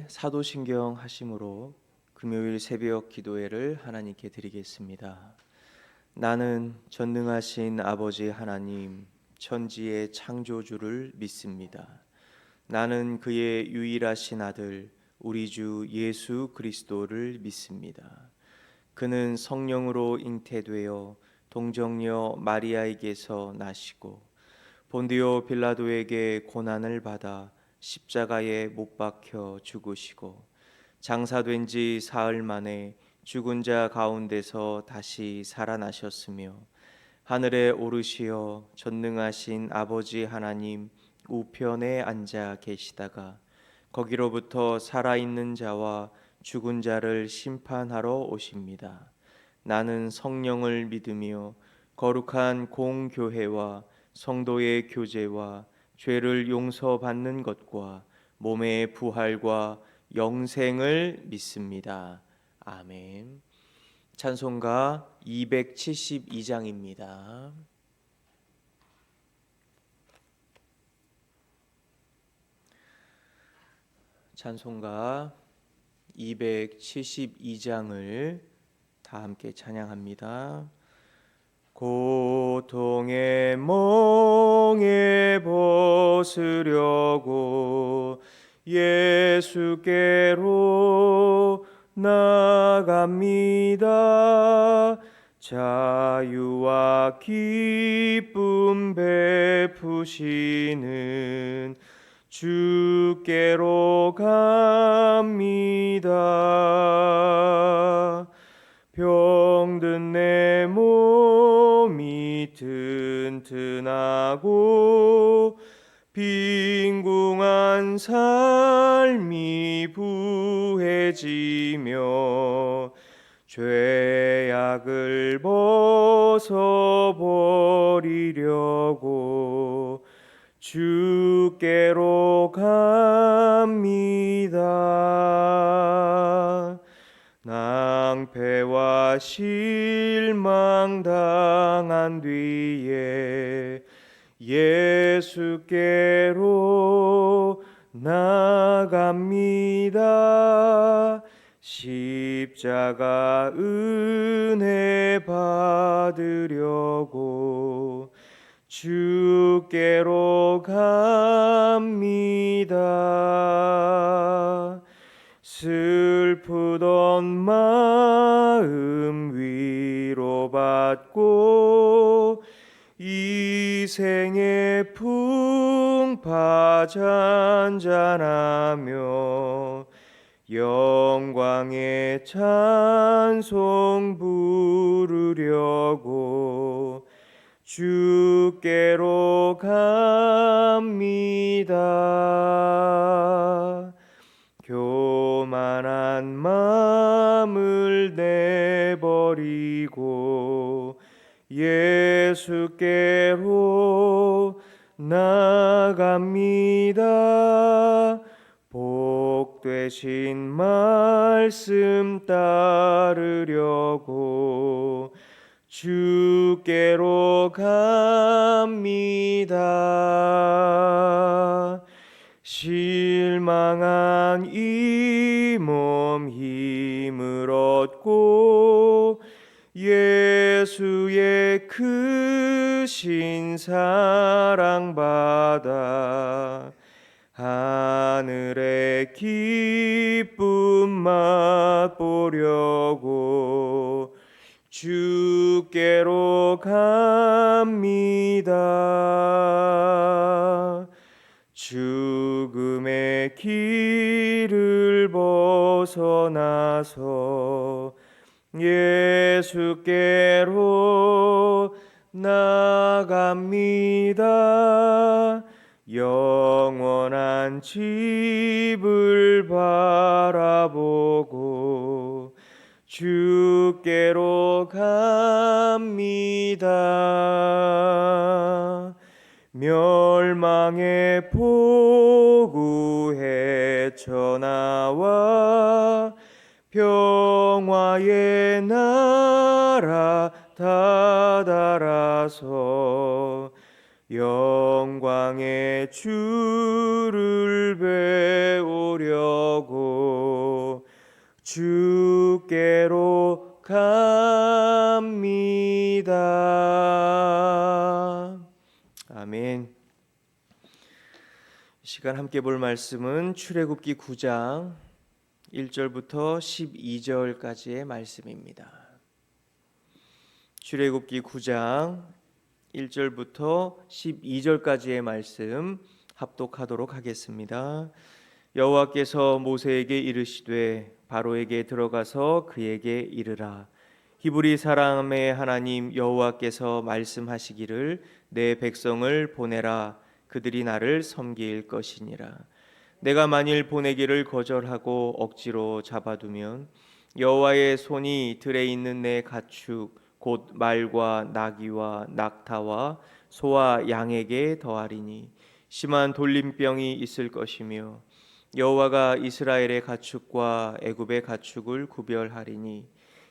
사도신경 하심으로 금요일 새벽 기도회를 하나님께 드리겠습니다. 나는 전능하신 아버지 하나님, 천지의 창조주를 믿습니다. 나는 그의 유일하신 아들 우리 주 예수 그리스도를 믿습니다. 그는 성령으로 잉태되어 동정녀 마리아에게서 나시고 본디오 빌라도에게 고난을 받아 십자가에 못 박혀 죽으시고 장사된 지 사흘 만에 죽은 자 가운데서 다시 살아나셨으며 하늘에 오르시어 전능하신 아버지 하나님 우편에 앉아 계시다가 거기로부터 살아있는 자와 죽은 자를 심판하러 오십니다. 나는 성령을 믿으며 거룩한 공교회와 성도의 교제와 죄를 용서받는 것과 몸의 부활과 영생을 믿습니다. 아멘. 찬송가 272장입니다. 찬송가 272장을 다 함께 찬양합니다. 고통의 멍에 벗으려고 예수께로 나갑니다. 자유와 기쁨 베푸시는 주께로 갑니다. 병든 내 몸이 튼튼하고 빈궁한 삶이 부해지며 죄악을 벗어버리려고 주께로 갑니다. 낭패와 실망 당한 뒤에 예수께로 나갑니다. 십자가 은혜 받으려고 주께로 갑니다. 슬프던 마음 위로받고 이 생의 풍파 잔잔하며 영광의 찬송 부르려고 주께로 갑니다. 교만한 마음을 내버리고 예수께로 나갑니다. 복 되신 말씀 따르려고 주께로 갑니다. 실망한 이 몸 힘을 얻고 예수의 크신 사랑 받아 하늘의 기쁨 맛보려고 주께로 갑니다. 죽음의 길을 벗어나서 예수께로 나갑니다. 영원한 집을 바라보고 주께로 갑니다. 멸망의 폭우 헤쳐나와 평화의 나라 다다라서 영광의 주를 배우려고 주께로 갑니다. 아멘. 이 시간 함께 볼 말씀은 출애굽기 9장 1절부터 12절까지의 말씀입니다. 출애굽기 9장 1절부터 12절까지의 말씀 합독하도록 하겠습니다. 여호와께서 모세에게 이르시되 바로에게 들어가서 그에게 이르라. 히브리 사람의 하나님 여호와께서 말씀하시기를 내 백성을 보내라. 그들이 나를 섬길 것이니라. 내가 만일 보내기를 거절하고 억지로 잡아두면 여호와의 손이 들에 있는 내 가축 곧 말과 나귀와 낙타와 소와 양에게 더하리니 심한 돌림병이 있을 것이며 여호와가 이스라엘의 가축과 애굽의 가축을 구별하리니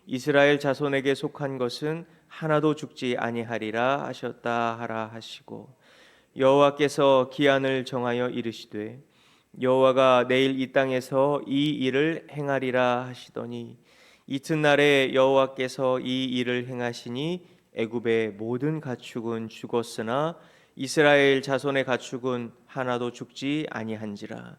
이스라엘 자손에게 속한 것은 하나도 죽지 아니하리라 하셨다 하라 하시고 여호와께서 기한을 정하여 이르시되 여호와가 내일 이 땅에서 이 일을 행하리라 하시더니 이튿날에 여호와께서 이 일을 행하시니 애굽의 모든 가축은 죽었으나 이스라엘 자손의 가축은 하나도 죽지 아니한지라.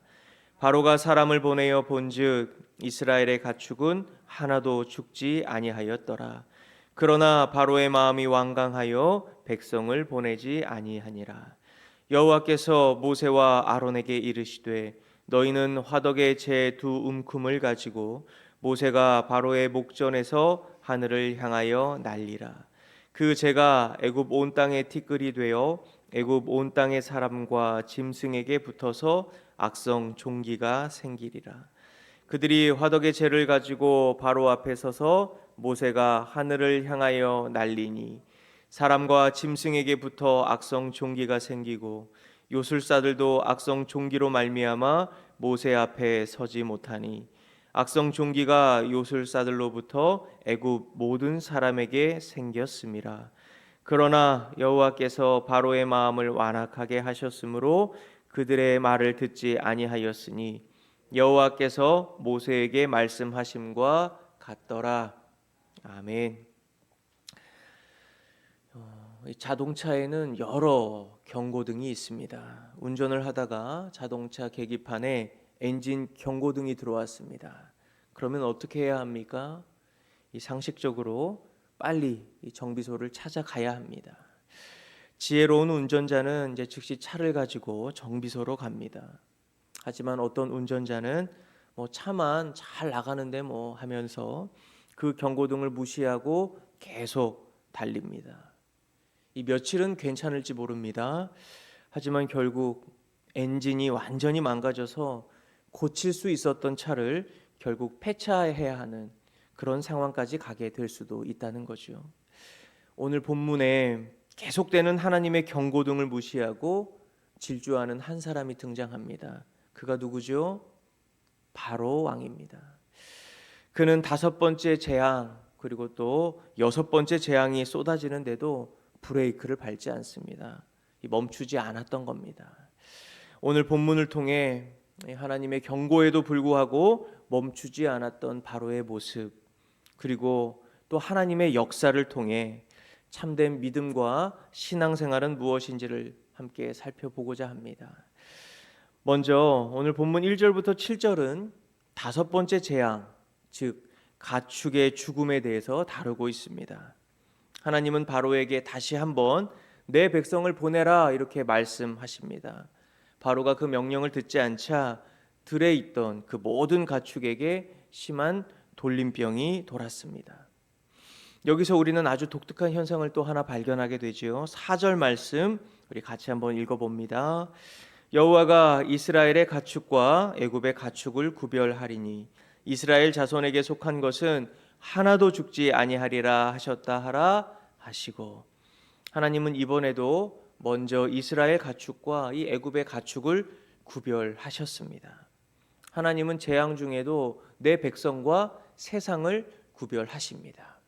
바로가 사람을 보내어 본즉 이스라엘의 가축은 하나도 죽지 아니하였더라. 그러나 바로의 마음이 완강하여 백성을 보내지 아니하니라. 여호와께서 모세와 아론에게 이르시되 너희는 화덕의 재 두 움큼을 가지고 모세가 바로의 목전에서 하늘을 향하여 날리라. 그 재가 애굽 온 땅의 티끌이 되어 애굽 온 땅의 사람과 짐승에게 붙어서 악성 종기가 생기리라. 그들이 화덕의 재를 가지고 바로 앞에 서서 모세가 하늘을 향하여 날리니 사람과 짐승에게 붙어 악성 종기가 생기고 요술사들도 악성 종기로 말미암아 모세 앞에 서지 못하니 악성 종기가 요술사들로부터 애굽 모든 사람에게 생겼음이라. 그러나 여호와께서 바로의 마음을 완악하게 하셨으므로 그들의 말을 듣지 아니하였으니 여호와께서 모세에게 말씀하심과 같더라. 아멘. 자동차에는 여러 경고등이 있습니다. 운전을 하다가 자동차 계기판에 엔진 경고등이 들어왔습니다. 그러면 어떻게 해야 합니까? 상식적으로 빨리 이 정비소를 찾아가야 합니다. 지혜로운 운전자는 이제 즉시 차를 가지고 정비소로 갑니다. 하지만 어떤 운전자는 차만 잘 나가는데 하면서 그 경고등을 무시하고 계속 달립니다. 이 며칠은 괜찮을지 모릅니다. 하지만 결국 엔진이 완전히 망가져서 고칠 수 있었던 차를 결국 폐차해야 하는 그런 상황까지 가게 될 수도 있다는 거죠. 오늘 본문에 계속되는 하나님의 경고등을 무시하고 질주하는 한 사람이 등장합니다. 그가 누구죠? 바로 왕입니다. 그는 5번째 재앙 그리고 또 6번째 재앙이 쏟아지는데도 브레이크를 밟지 않습니다. 멈추지 않았던 겁니다. 오늘 본문을 통해 하나님의 경고에도 불구하고 멈추지 않았던 바로의 모습, 그리고 또 하나님의 역사를 통해 참된 믿음과 신앙생활은 무엇인지를 함께 살펴보고자 합니다. 먼저 오늘 본문 1절부터 7절은 5번째 재앙, 즉 가축의 죽음에 대해서 다루고 있습니다. 하나님은 바로에게 다시 한번 내 백성을 보내라 이렇게 말씀하십니다. 바로가 그 명령을 듣지 않자 들에 있던 그 모든 가축에게 심한 돌림병이 돌았습니다. 여기서 우리는 아주 독특한 현상을 또 하나 발견하게 되죠. 4절 말씀 우리 같이 한번 읽어봅니다. 여호와가 이스라엘의 가축과 애굽의 가축을 구별하리니 이스라엘 자손에게 속한 것은 하나도 죽지 아니하리라 하셨다 하라 하시고, 하나님은 이번에도 먼저 이스라엘 가축과 이 애굽의 가축을 구별하셨습니다. 하나님은 재앙 중에도 내 백성과 세상을 구별하십니다.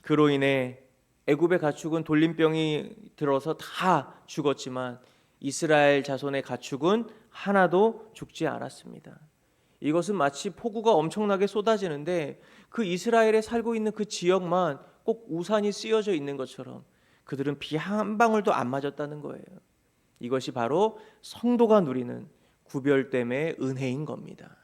그로 인해 애굽의 가축은 돌림병이 들어서 다 죽었지만 이스라엘 자손의 가축은 하나도 죽지 않았습니다. 이것은 마치 폭우가 엄청나게 쏟아지는데 그 이스라엘에 살고 있는 그 지역만 꼭 우산이 쓰여져 있는 것처럼 그들은 비 한 방울도 안 맞았다는 거예요. 이것이 바로 성도가 누리는 구별됨의 은혜인 겁니다.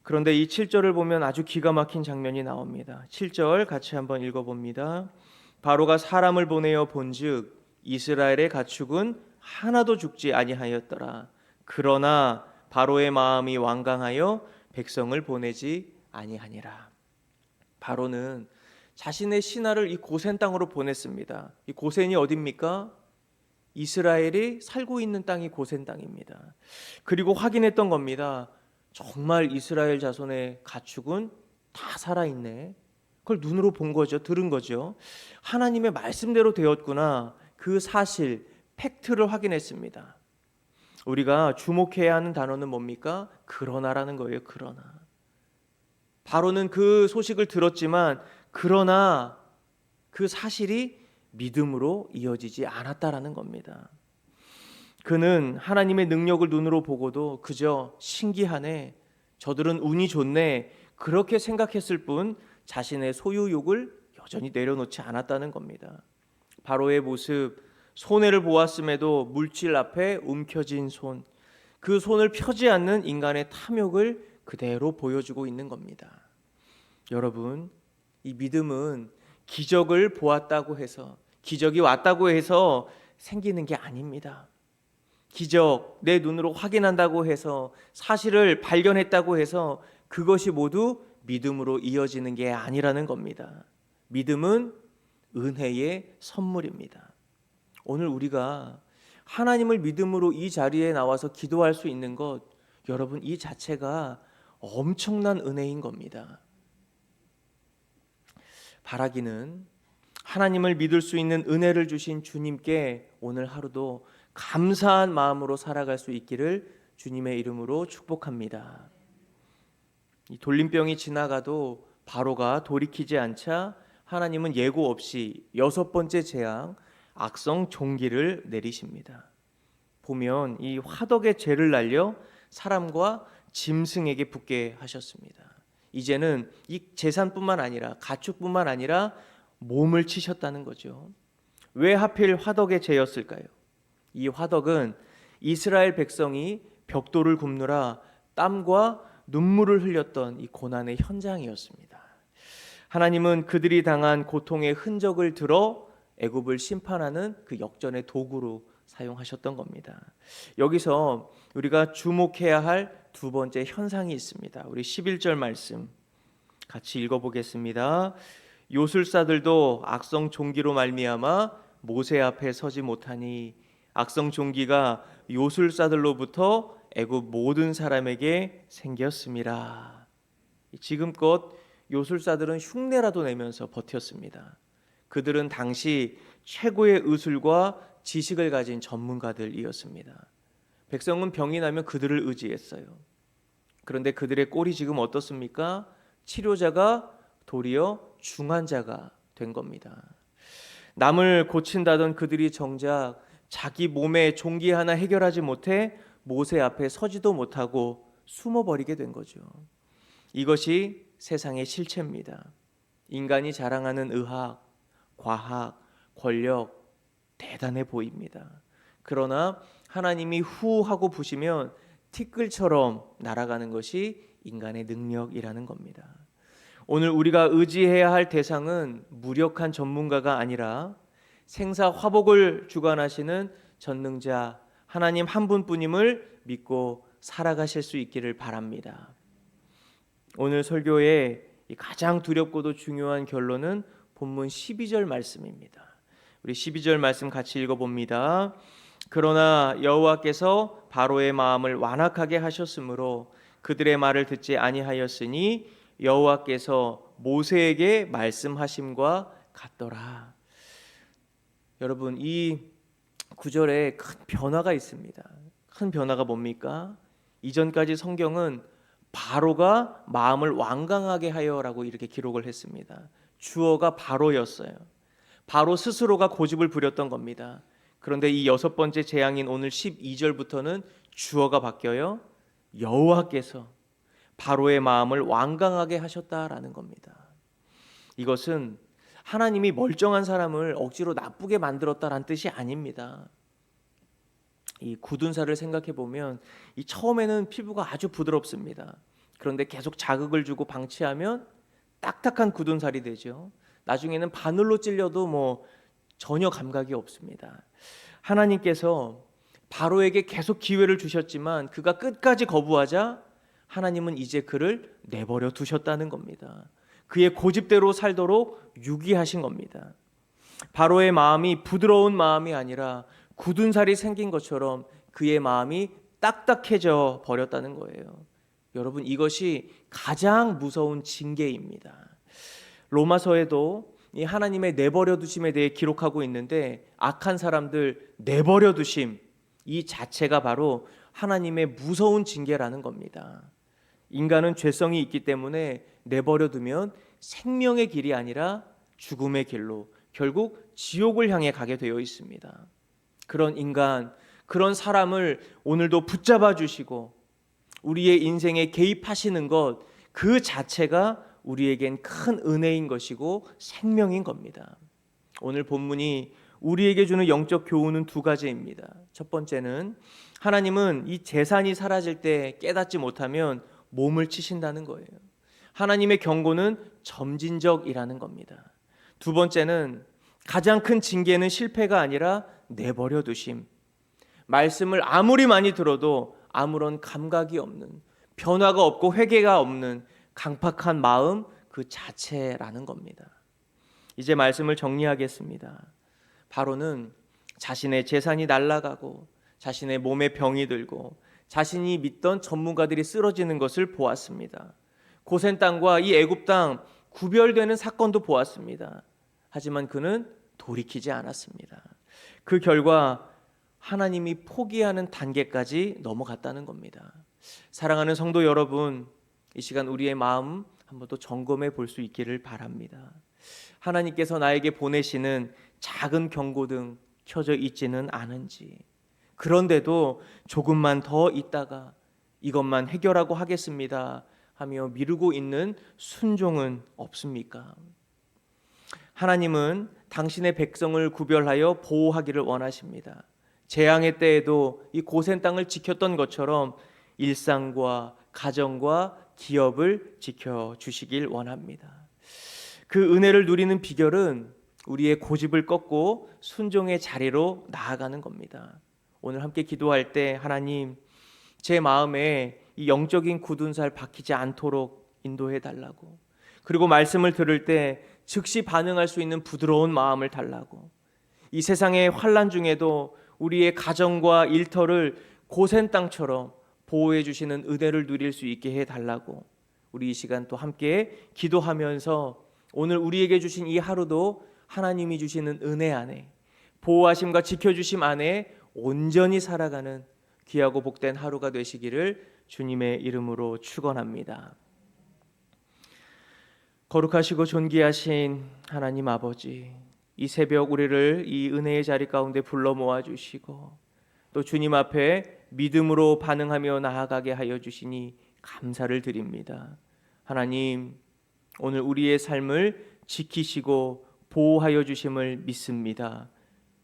그런데 이 7절을 보면 아주 기가 막힌 장면이 나옵니다. 7절 같이 한번 읽어봅니다. 바로가 사람을 보내어 본즉 이스라엘의 가축은 하나도 죽지 아니하였더라. 그러나 바로의 마음이 완강하여 백성을 보내지 아니하니라. 바로는 자신의 신하를 이 고센 땅으로 보냈습니다. 이 고센이 어디입니까? 이스라엘이 살고 있는 땅이 고센 땅입니다. 그리고 확인했던 겁니다. 정말 이스라엘 자손의 가축은 다 살아있네. 그걸 눈으로 본 거죠. 들은 거죠. 하나님의 말씀대로 되었구나. 그 사실, 팩트를 확인했습니다. 우리가 주목해야 하는 단어는 뭡니까? 그러나라는 거예요. 그러나. 바로는 그 소식을 들었지만 그러나 그 사실이 믿음으로 이어지지 않았다라는 겁니다. 그는 하나님의 능력을 눈으로 보고도 그저 신기하네, 저들은 운이 좋네, 그렇게 생각했을 뿐 자신의 소유욕을 여전히 내려놓지 않았다는 겁니다. 바로의 모습, 손해를 보았음에도 물질 앞에 움켜쥔 손, 그 손을 펴지 않는 인간의 탐욕을 그대로 보여주고 있는 겁니다. 여러분, 이 믿음은 기적을 보았다고 해서, 기적이 왔다고 해서 생기는 게 아닙니다. 기적, 내 눈으로 확인한다고 해서, 사실을 발견했다고 해서 그것이 모두 믿음으로 이어지는 게 아니라는 겁니다. 믿음은 은혜의 선물입니다. 오늘 우리가 하나님을 믿음으로 이 자리에 나와서 기도할 수 있는 것, 여러분, 이 자체가 엄청난 은혜인 겁니다. 바라기는 하나님을 믿을 수 있는 은혜를 주신 주님께 오늘 하루도 감사한 마음으로 살아갈 수 있기를 주님의 이름으로 축복합니다. 이 돌림병이 지나가도 바로가 돌이키지 않자 하나님은 예고 없이 6번째 재앙, 악성 종기를 내리십니다. 보면 이 화덕에 죄를 날려 사람과 짐승에게 붙게 하셨습니다. 이제는 이 재산뿐만 아니라 가축뿐만 아니라 몸을 치셨다는 거죠. 왜 하필 화덕의 죄였을까요? 이 화덕은 이스라엘 백성이 벽돌을 굽느라 땀과 눈물을 흘렸던 이 고난의 현장이었습니다. 하나님은 그들이 당한 고통의 흔적을 들어 애굽을 심판하는 그 역전의 도구로 사용하셨던 겁니다. 여기서 우리가 주목해야 할 두 번째 현상이 있습니다. 우리 11절 말씀 같이 읽어보겠습니다. 요술사들도 악성 종기로 말미암아 모세 앞에 서지 못하니 악성 종기가 요술사들로부터 애굽 모든 사람에게 생겼습니다. 지금껏 요술사들은 흉내라도 내면서 버텼습니다. 그들은 당시 최고의 의술과 지식을 가진 전문가들이었습니다. 백성은 병이 나면 그들을 의지했어요. 그런데 그들의 꼴이 지금 어떻습니까? 치료자가 도리어 중환자가 된 겁니다. 남을 고친다던 그들이 정작 자기 몸에 종기 하나 해결하지 못해 모세 앞에 서지도 못하고 숨어버리게 된 거죠. 이것이 세상의 실체입니다. 인간이 자랑하는 의학, 과학, 권력 대단해 보입니다. 그러나 하나님이 후 하고 부시면 티끌처럼 날아가는 것이 인간의 능력이라는 겁니다. 오늘 우리가 의지해야 할 대상은 무력한 전문가가 아니라 생사화복을 주관하시는 전능자 하나님 한 분뿐임을 믿고 살아가실 수 있기를 바랍니다. 오늘 설교의 가장 두렵고도 중요한 결론은 본문 12절 말씀입니다. 우리 12절 말씀 같이 읽어봅니다. 그러나 여호와께서 바로의 마음을 완악하게 하셨으므로 그들의 말을 듣지 아니하였으니 여호와께서 모세에게 말씀하심과 같더라. 여러분, 이 구절에 큰 변화가 있습니다. 큰 변화가 뭡니까? 이전까지 성경은 바로가 마음을 완강하게 하여라고 이렇게 기록을 했습니다. 주어가 바로였어요. 바로 스스로가 고집을 부렸던 겁니다. 그런데 이 여섯 번째 재앙인 오늘 12절부터는 주어가 바뀌어요. 여호와께서 바로의 마음을 완강하게 하셨다라는 겁니다. 이것은 하나님이 멀쩡한 사람을 억지로 나쁘게 만들었다라는 뜻이 아닙니다. 이 굳은 살을 생각해 보면 이 처음에는 피부가 아주 부드럽습니다. 그런데 계속 자극을 주고 방치하면 딱딱한 굳은 살이 되죠. 나중에는 바늘로 찔려도 전혀 감각이 없습니다. 하나님께서 바로에게 계속 기회를 주셨지만 그가 끝까지 거부하자 하나님은 이제 그를 내버려 두셨다는 겁니다. 그의 고집대로 살도록 유기하신 겁니다. 바로의 마음이 부드러운 마음이 아니라 굳은 살이 생긴 것처럼 그의 마음이 딱딱해져 버렸다는 거예요. 여러분, 이것이 가장 무서운 징계입니다. 로마서에도 이 하나님의 내버려 두심에 대해 기록하고 있는데 악한 사람들 내버려 두심 이 자체가 바로 하나님의 무서운 징계라는 겁니다. 인간은 죄성이 있기 때문에 내버려 두면 생명의 길이 아니라 죽음의 길로 결국 지옥을 향해 가게 되어 있습니다. 그런 인간, 그런 사람을 오늘도 붙잡아 주시고 우리의 인생에 개입하시는 것 그 자체가 우리에겐 큰 은혜인 것이고 생명인 겁니다. 오늘 본문이 우리에게 주는 영적 교훈은 두 가지입니다. 첫 번째는 하나님은 이 재산이 사라질 때 깨닫지 못하면 몸을 치신다는 거예요. 하나님의 경고는 점진적이라는 겁니다. 두 번째는 가장 큰 징계는 실패가 아니라 내버려 두심. 말씀을 아무리 많이 들어도 아무런 감각이 없는, 변화가 없고 회개가 없는 강팍한 마음 그 자체라는 겁니다. 이제 말씀을 정리하겠습니다. 바로는 자신의 재산이 날아가고 자신의 몸에 병이 들고 자신이 믿던 전문가들이 쓰러지는 것을 보았습니다. 고센 땅과 이 애굽 땅 구별되는 사건도 보았습니다. 하지만 그는 돌이키지 않았습니다. 그 결과 하나님이 포기하는 단계까지 넘어갔다는 겁니다. 사랑하는 성도 여러분, 이 시간 우리의 마음 한번 더 점검해 볼 수 있기를 바랍니다. 하나님께서 나에게 보내시는 작은 경고등 켜져 있지는 않은지, 그런데도 조금만 더 있다가 이것만 해결하고 하겠습니다 하며 미루고 있는 순종은 없습니까? 하나님은 당신의 백성을 구별하여 보호하기를 원하십니다. 재앙의 때에도 이 고센 땅을 지켰던 것처럼 일상과 가정과 기업을 지켜주시길 원합니다. 그 은혜를 누리는 비결은 우리의 고집을 꺾고 순종의 자리로 나아가는 겁니다. 오늘 함께 기도할 때 하나님, 제 마음에 이 영적인 굳은 살 박히지 않도록 인도해 달라고, 그리고 말씀을 들을 때 즉시 반응할 수 있는 부드러운 마음을 달라고, 이 세상의 환난 중에도 우리의 가정과 일터를 고센 땅처럼 보호해 주시는 은혜를 누릴 수 있게 해 달라고, 우리 이 시간 또 함께 기도하면서 오늘 우리에게 주신 이 하루도 하나님이 주시는 은혜 안에, 보호하심과 지켜주심 안에 온전히 살아가는 귀하고 복된 하루가 되시기를 주님의 이름으로 축원합니다. 거룩하시고 존귀하신 하나님 아버지, 이 새벽 우리를 이 은혜의 자리 가운데 불러 모아주시고 또 주님 앞에 믿음으로 반응하며 나아가게 하여 주시니 감사를 드립니다. 하나님, 오늘 우리의 삶을 지키시고 보호하여 주심을 믿습니다.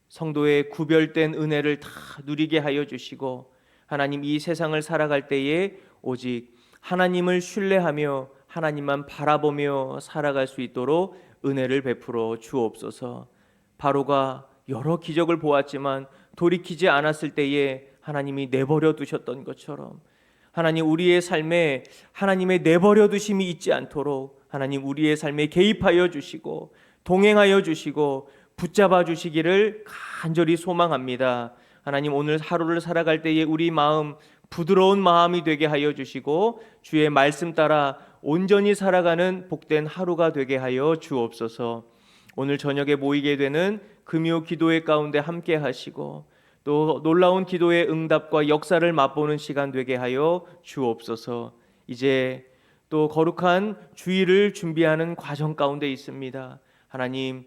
성도의 구별된 은혜를 다 누리게 하여 주시고 하나님, 이 세상을 살아갈 때에 오직 하나님을 신뢰하며 하나님만 바라보며 살아갈 수 있도록 은혜를 베풀어 주옵소서. 바로가 여러 기적을 보았지만 돌이키지 않았을 때에 하나님이 내버려 두셨던 것처럼 하나님, 우리의 삶에 하나님의 내버려 두심이 있지 않도록 하나님, 우리의 삶에 개입하여 주시고 동행하여 주시고 붙잡아 주시기를 간절히 소망합니다. 하나님, 오늘 하루를 살아갈 때에 우리 마음 부드러운 마음이 되게 하여 주시고 주의 말씀 따라 온전히 살아가는 복된 하루가 되게 하여 주옵소서. 오늘 저녁에 모이게 되는 금요 기도회 가운데 함께 하시고 또 놀라운 기도의 응답과 역사를 맛보는 시간 되게 하여 주옵소서. 이제 또 거룩한 주일을 준비하는 과정 가운데 있습니다. 하나님,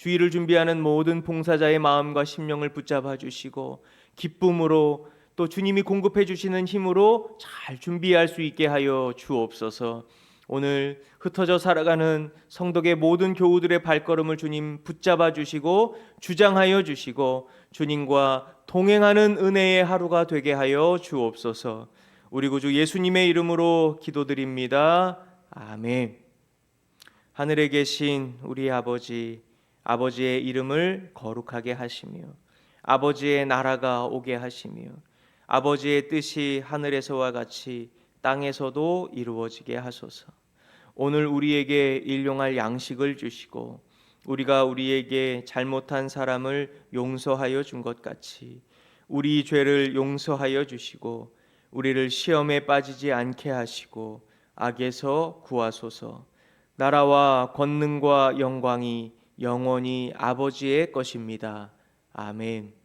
주일을 준비하는 모든 봉사자의 마음과 심령을 붙잡아 주시고 기쁨으로 또 주님이 공급해 주시는 힘으로 잘 준비할 수 있게 하여 주옵소서. 오늘 흩어져 살아가는 성도의 모든 교우들의 발걸음을 주님 붙잡아 주시고 주장하여 주시고 주님과 동행하는 은혜의 하루가 되게 하여 주옵소서. 우리 구주 예수님의 이름으로 기도드립니다. 아멘. 하늘에 계신 우리 아버지, 아버지의 이름을 거룩하게 하시며 아버지의 나라가 오게 하시며 아버지의 뜻이 하늘에서와 같이 땅에서도 이루어지게 하소서. 오늘 우리에게 일용할 양식을 주시고 우리가 우리에게 잘못한 사람을 용서하여 준 것 같이 우리 죄를 용서하여 주시고 우리를 시험에 빠지지 않게 하시고 악에서 구하소서. 나라와 권능과 영광이 영원히 아버지의 것입니다. 아멘.